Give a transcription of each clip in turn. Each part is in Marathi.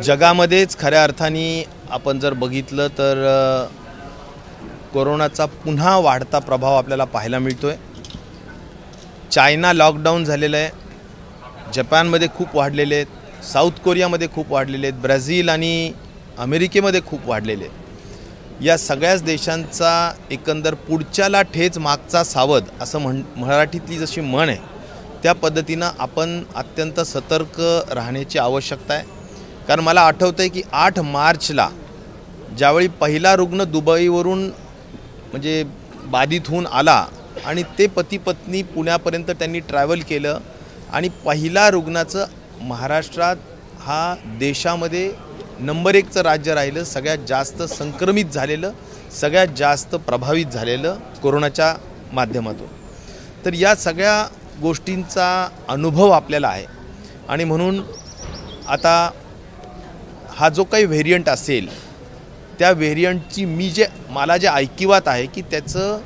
जगामध्येच खऱ्या अर्थाने आपण जर बघितलं तर कोरोनाचा पुन्हा वाढता प्रभाव आपल्याला पाहायला मिळतोय। चायना लॉकडाऊन झालेलं आहे, जपानमध्ये खूप वाढलेले आहेत, साऊथ कोरियामध्ये खूप वाढलेले आहेत, ब्राझील आणि अमेरिकेमध्ये खूप वाढलेले आहेत। या सगळ्याच देशांचा एकंदर पुढच्याला ठेच मागचा सावध असं मराठीतली जशी म्हण आहे त्या पद्धतीनं आपण अत्यंत सतर्क राहण्याची आवश्यकता आहे। कारण मला आठवतं आहे की 8 मार्चला ज्यावेळी पहिला रुग्ण दुबईवरून म्हणजे बाधित होऊन आला आणि ते पती पत्नी पुण्यापर्यंत त्यांनी ट्रॅव्हल केलं आणि पहिला रुग्णाचं महाराष्ट्रात हा देशामध्ये नंबर 1चं राज्य राहिलं, सगळ्यात जास्त संक्रमित झालेलं, सगळ्यात जास्त प्रभावित झालेलं कोरोनाच्या माध्यमातून। तर या सगळ्या गोष्टींचा अनुभव आपल्याला आहे आणि म्हणून आता हा जो काही व्हेरियंट असेल त्या व्हेरियंटची मला जे ऐकिवात आहे की त्याचं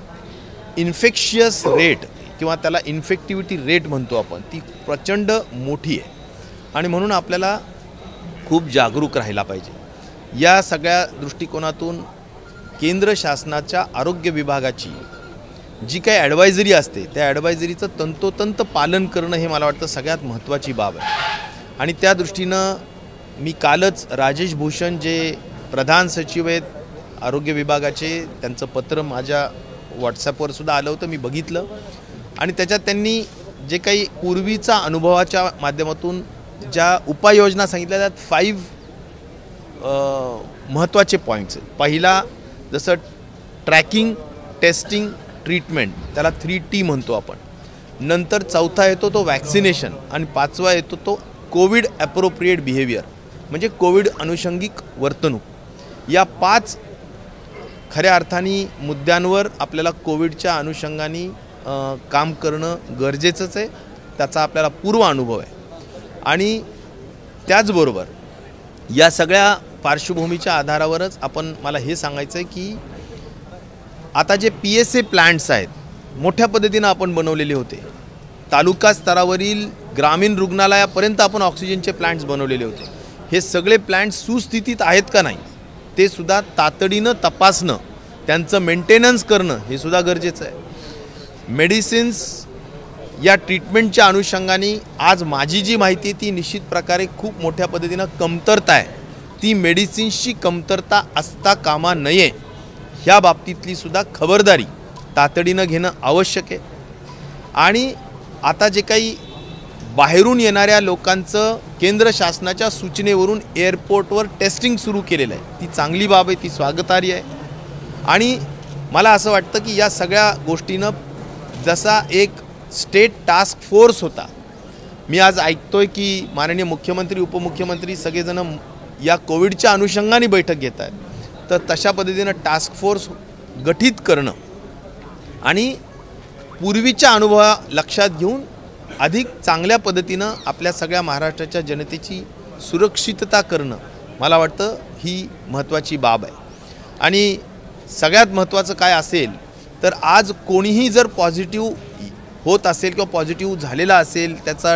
इन्फेक्शियस रेट किंवा त्याला इन्फेक्टिव्हिटी रेट म्हणतो आपण, ती प्रचंड मोठी आहे आणि म्हणून आपल्याला खूप जागरूक राहायला पाहिजे। या सगळ्या दृष्टिकोनातून केंद्र शासनाच्या आरोग्य विभागाची जी काही ॲडवायझरी असते त्या ॲडवायझरीचं तंतोतंत पालन करणं हे मला वाटतं सगळ्यात महत्त्वाची बाब आहे। आणि त्या दृष्टीनं मी कालच राजेश भूषण जे प्रधान सचिव आहेत आरोग्य विभागाचे, त्यांचं पत्र माझ्या व्हॉट्सॲपवर सुद्धा आलं होतं, मी बघितलं आणि त्याच्यात त्यांनी जे काही पूर्वीचा अनुभवाच्या माध्यमातून ज्या उपाययोजना सांगितल्या त्यात 5 महत्त्वाचे पॉईंट्स आहेत। पहिला जसं ट्रॅकिंग, टेस्टिंग, ट्रीटमेंट, त्याला 3T म्हणतो आपण। नंतर चौथा येतो तो वॅक्सिनेशन आणि 5वा येतो तो कोविड ॲप्रोप्रिएट बिहेवियर म्हणजे कोविड अनुषंगिक वर्तणूक। या 5 खऱ्या अर्थाने मुद्द्यांवर आपल्याला कोविडच्या अनुषंगाने काम करणं गरजेचंच आहे, त्याचा आपल्याला पूर्व अनुभव आहे। आणि त्याचबरोबर या सगळ्या पार्श्वभूमीच्या आधारावरच मला हे सांगायचं आहे की आता जे PSA प्लांट्स आहेत मोठ्या पद्धतीनं आपण बनवलेले होते, तालुका स्तरावरील ग्रामीण रुग्णालयापर्यंत आपण ऑक्सिजनचे प्लांट्स बनवलेले होते। हे सगळे प्लांट्स सुस्थितीत आहेत का नाही ते सुद्धा तातडीनं तपासणं, त्यांचं मेंटेनन्स करणं हे सुद्धा गरजेचं आहे। मेडिसिन्स या ट्रीटमेंटच्या अनुषंगाने आज माझी जी माहिती ती निश्चित प्रकारे खूप मोठ्या पद्धतीनं कमतरता आहे, ती मेडिसिन्सची कमतरता असता कामा नये ह्या बाबतीतली सुद्धा खबरदारी तातडीनं घेणं आवश्यक आहे। आणि आता जे काही बाहेरून येणाऱ्या लोकांचं केंद्र शासनाच्या सूचनेवरून एअरपोर्टवर टेस्टिंग सुरू केलेलं आहे, ती चांगली बाब आहे, ती स्वागतार्ह आहे। आणि मला असं वाटतं की या सगळ्या गोष्टीनं जसा एक स्टेट टास्क फोर्स होता, मी आज ऐकतोय की माननीय मुख्यमंत्री उपमुख्यमंत्री सगळेजण या कोविडच्या अनुषंगाने बैठक घेत आहेत, तर तशा पद्धतीनं टास्क फोर्स गठीत करणं आणि पूर्वीच्या अनुभवा लक्षात घेऊन अधिक चांगल्या पद्धतीनं आपल्या सगळ्या महाराष्ट्राच्या जनतेची सुरक्षितता करणं मला वाटतं ही महत्त्वाची बाब आहे। आणि सगळ्यात महत्त्वाचं काय असेल तर आज कोणीही जर पॉझिटिव्ह होत असेल किंवा पॉझिटिव्ह झालेला असेल, त्याचा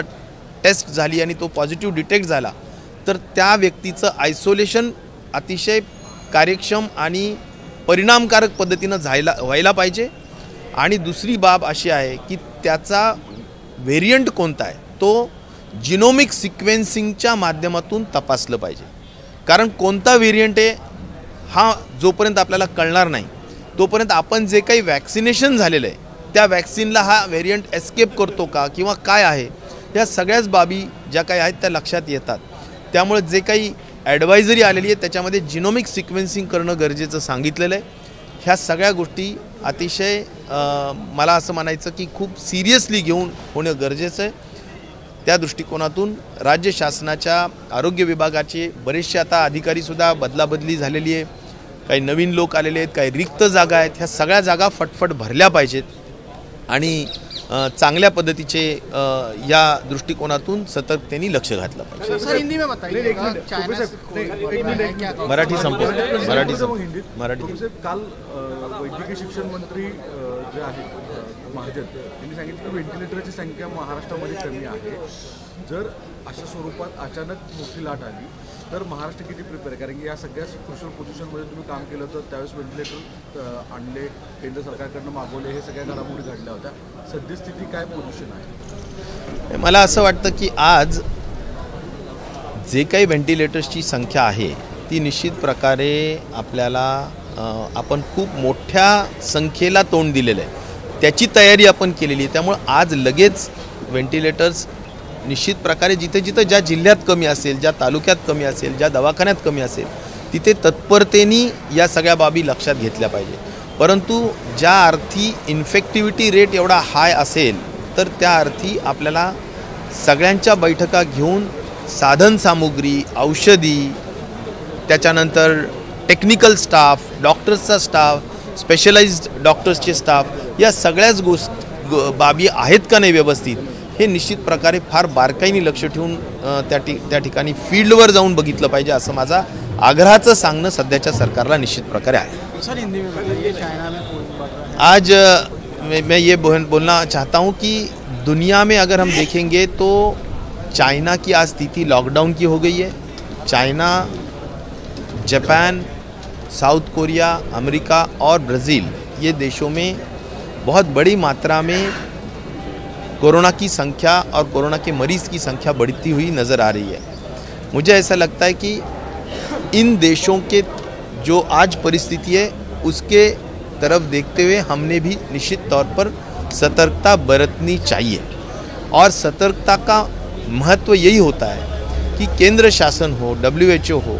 टेस्ट झाली आणि तो पॉझिटिव्ह डिटेक्ट झाला तर त्या व्यक्तीचं आयसोलेशन अतिशय कार्यक्षम आणि परिणामकारक पद्धतीनं व्हायला पाहिजे। आणि दुसरी बाब अशी आहे की त्याचा व्हेरियंट कोणता आहे तो जिनोमिक सिक्वेन्सिंगच्या माध्यमातून तपासलं पाहिजे। कारण कोणता व्हेरियंट आहे हा जोपर्यंत आपल्याला कळणार नाही तोपर्यंत आपण जे काही वॅक्सिनेशन झालेलं आहे त्या वॅक्सिनला हा व्हेरियंट एस्केप करतो का किंवा काय आहे, ह्या सगळ्याच बाबी ज्या काही आहेत त्या लक्षात येतात। त्यामुळे जे काही ॲडवायझरी आलेली आहे त्याच्यामध्ये जिनोमिक सिक्वेन्सिंग करणं गरजेचं सांगितलेलं आहे। ह्या सगळ्या गोष्टी अतिशय मला असं म्हणायचं की खूप सिरियसली घेऊन होणं गरजेचं आहे। त्या दृष्टिकोनातून राज्य शासनाच्या आरोग्य विभागाचे बरेचसे आता अधिकारीसुद्धा बदलाबदली झालेली आहे, काही नवीन लोक आलेले आहेत, काही रिक्त जागा आहेत, ह्या सगळ्या जागा फटफट भरल्या पाहिजेत आणि चांगल्या पद्धतीचे या दृष्टिकोनातून सतर्कतेने लक्ष घातलं पाहिजे। सर हिंदी में बताइए, मराठी संपव काल वैद्यकीय शिक्षण मंत्री जे आहेत महाजन यांनी सांगितलं की व्हेंटिलेटरची संख्या महाराष्ट्रामध्ये कमी आहे, जर अशा स्वरूपात अचानक मोठी लाट आली तर महाराष्ट्र किती प्रिपेअर आहे? कारण की या सगळ्या क्रुशल पोझिशनमध्ये तुम्ही काम केलं होतं, त्यावेळेस व्हेंटिलेटर आणले, केंद्र सरकारकडनं मागवले, हे सगळ्या घडामोडी घडल्या होत्या. सद्यस्थिती काय पोझिशन आहे? मला असं वाटतं की आज जे काही व्हेंटिलेटर्सची संख्या आहे ती निश्चित प्रकारे आपल्याला आपण खूप मोठ्या संख्येला तोंड दिलेलं आहे, त्याची तयारी आपण केलेली आहे. त्यामुळे आज लगेच व्हेंटिलेटर्स निश्चित प्रकारे जिथे जिथे ज्या जिल्ह्यात कमी असेल, ज्या तालुक्यात कमी असेल, ज्या दवाखान्यात कमी असेल, तिथे तत्परतेने या सगळ्या बाबी लक्षात घेतल्या पाहिजे. परंतु ज्या अर्थी इन्फेक्टिव्हिटी रेट एवढा हाय असेल तर त्या अर्थी आपल्याला सगळ्यांच्या बैठका घेऊन साधनसामुग्री, औषधी, त्याच्यानंतर टेक्निकल स्टाफ, डॉक्टर्सचा स्टाफ, स्पेशलाइज्ड डॉक्टर्सचे स्टाफ, या सगळ्याच बाबी आहेत का नाही व्यवस्थित, हे निश्चित प्रकारे फार बारकाईने लक्ष ठेवून त्या ठिकाणी फील्डवर जाऊन बघितलं पाहिजे, असं माझा आग्रहाचं सांगणं सध्याच्या सरकारला निश्चित प्रकारे आहे. आज मैं ये बोलना चाहता हूँ कि दुनिया में अगर हम देखेंगे तो चाइना की आज स्थिति लॉकडाउन की हो गई है. China, Japan, south Korea, America और ब्राज़ील, ये देशों में बहुत बड़ी मात्रा में कोरोना की संख्या और कोरोना के मरीज़ की संख्या बढ़ती हुई नज़र आ रही है. मुझे ऐसा लगता है कि इन देशों के जो आज परिस्थिति है उसके तरफ देखते हुए हमने भी निश्चित तौर पर सतर्कता बरतनी चाहिए. और सतर्कता का महत्व यही होता है कि केंद्र शासन हो, WHO हो,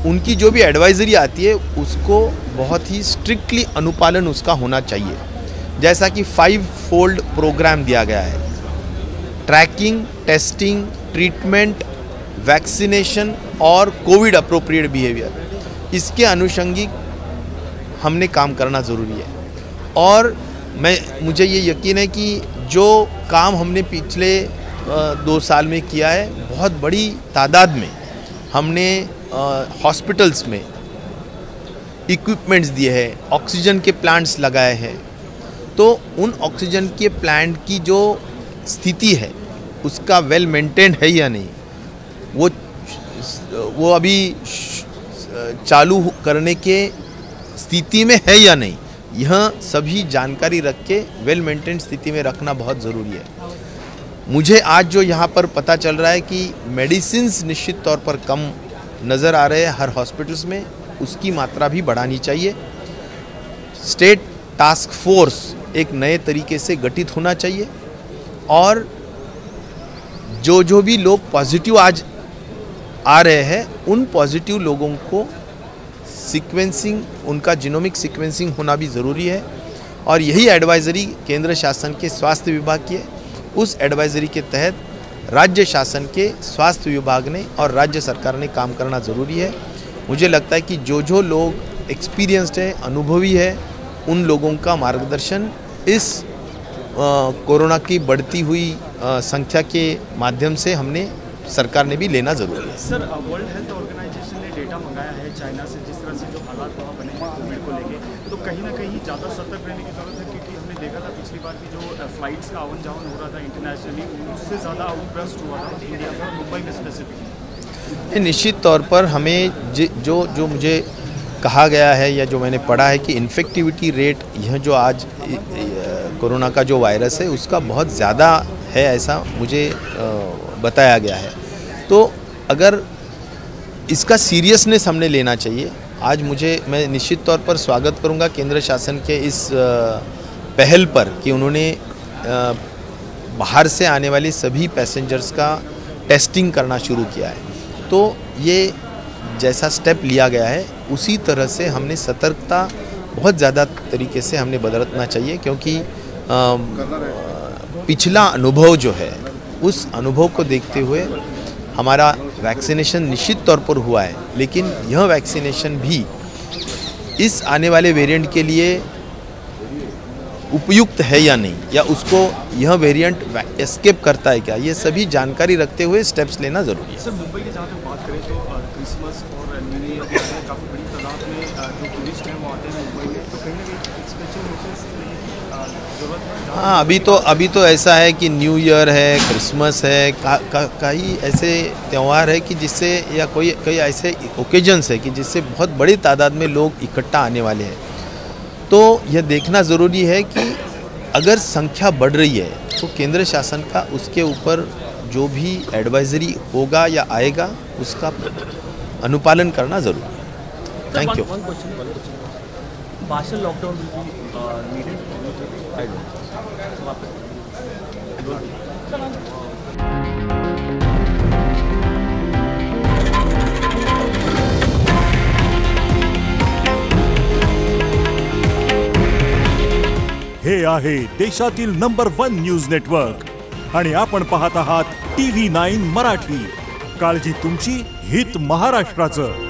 उनकी जो भी एडवाइजरी आती है उसको बहुत ही स्ट्रिक्टली अनुपालन उसका होना चाहिए. जैसा कि 5-fold प्रोग्राम दिया गया है: ट्रैकिंग, टेस्टिंग, ट्रीटमेंट, वैक्सीनेशन और कोविड अप्रोप्रिएट बिहेवियर. इसके अनुषंगिक हमने काम करना ज़रूरी है. और मुझे ये यकीन है कि जो काम हमने पिछले 2 साल में किया है, बहुत बड़ी तादाद में हमने हॉस्पिटल्स में इक्विपमेंट्स दिए हैं, ऑक्सीजन के प्लांट्स लगाए हैं. तो उन ऑक्सीजन के प्लांट की जो स्थिति है उसका वेल मेंटेन्ड है या नहीं, वो अभी चालू करने के स्थिति में है या नहीं, यह सभी जानकारी रख के वेल मेंटेन्ड स्थिति में रखना बहुत ज़रूरी है. मुझे आज जो यहाँ पर पता चल रहा है कि मेडिसिन्स निश्चित तौर पर कम नज़र आ रहे हैं हर हॉस्पिटल्स में, उसकी मात्रा भी बढ़ानी चाहिए. स्टेट टास्क फोर्स एक नए तरीके से गठित होना चाहिए. और जो भी लोग पॉजिटिव आज आ रहे हैं उन पॉजिटिव लोगों को सीक्वेंसिंग, उनका जीनोमिक सीक्वेंसिंग होना भी ज़रूरी है. और यही एडवाइज़री केंद्र शासन के स्वास्थ्य विभाग की है. उस एडवाइज़री के तहत राज्य शासन के स्वास्थ्य विभाग ने और राज्य सरकार ने काम करना ज़रूरी है. मुझे लगता है कि जो लोग एक्सपीरियंस्ड है, अनुभवी है, उन लोगों का मार्गदर्शन इस कोरोना की बढ़ती हुई संख्या के माध्यम से हमने सरकार ने भी लेना ज़रूरी है. सर, वर्ल्ड हेल्थ ऑर्गेनाइजेशन ने डेटा मंगाया है चाइना से, जिस तरह से जो हालात वहाँ बने हैं कोविड को लेके, तो कहीं ना कहीं ज़्यादा सतर्क रहने की ज़रूरत है. क्योंकि हमने देखा था पिछली बार की जो फ्लाइट्स का आवन जावन हो रहा था इंटरनेशनली, उससे ज़्यादा आउटब्रस्ट हुआ था इंडिया में, मुंबई में स्पेसिफिकली. निश्चित तौर पर हमें जो मुझे कहा गया है या जो मैंने पढ़ा है कि इन्फेक्टिविटी रेट यह जो आज कोरोना का जो वायरस है उसका बहुत ज़्यादा है, ऐसा मुझे बताया गया है. तो अगर इसका सीरियसनेस हमने लेना चाहिए. आज मैं निश्चित तौर पर स्वागत करूंगा केंद्र शासन के इस पहल पर कि उन्होंने बाहर से आने वाले सभी पैसेंजर्स का टेस्टिंग करना शुरू किया है. तो ये जैसा स्टेप लिया गया है उसी तरह से हमने सतर्कता बहुत ज़्यादा तरीके से हमने बरतना चाहिए. क्योंकि पिछला अनुभव जो है उस अनुभव को देखते हुए हमारा वैक्सीनेशन निश्चित तौर पर हुआ है, लेकिन यह वैक्सीनेशन भी इस आने वाले वेरिएंट के लिए उपयुक्त है या नहीं, या उसको यह वेरिएंट एस्केप करता है क्या, ये सभी जानकारी रखते हुए स्टेप्स लेना ज़रूरी है. सर, मुंबई की जहाँ तक बात करें तो क्रिसमस और न्यू ईयर काफ़ी बड़ी तादाद में जो टूरिस्ट हैं वो आते हैं मुंबई में, तो कहीं ना कहीं स्पेशल नोटिस जरूरत है? हाँ, अभी तो ऐसा है कि न्यू ईयर है, क्रिसमस है, कई ऐसे त्यौहार है कि जिससे या कई ऐसे ओकेजन्स है कि जिससे बहुत बड़ी तादाद में लोग इकट्ठा आने वाले हैं। तो यह देखना ज़रूरी है कि अगर संख्या बढ़ रही है तो केंद्र शासन का उसके ऊपर जो भी एडवाइजरी होगा या आएगा उसका अनुपालन करना ज़रूरी है। Thank you. Partial lockdown will be needed. I हे आहे देशातील नंबर 1 न्यूज नेटवर्क आणि आपण पाहत आहात TV9 मराठी। काळजी तुमची, हित महाराष्ट्राचं।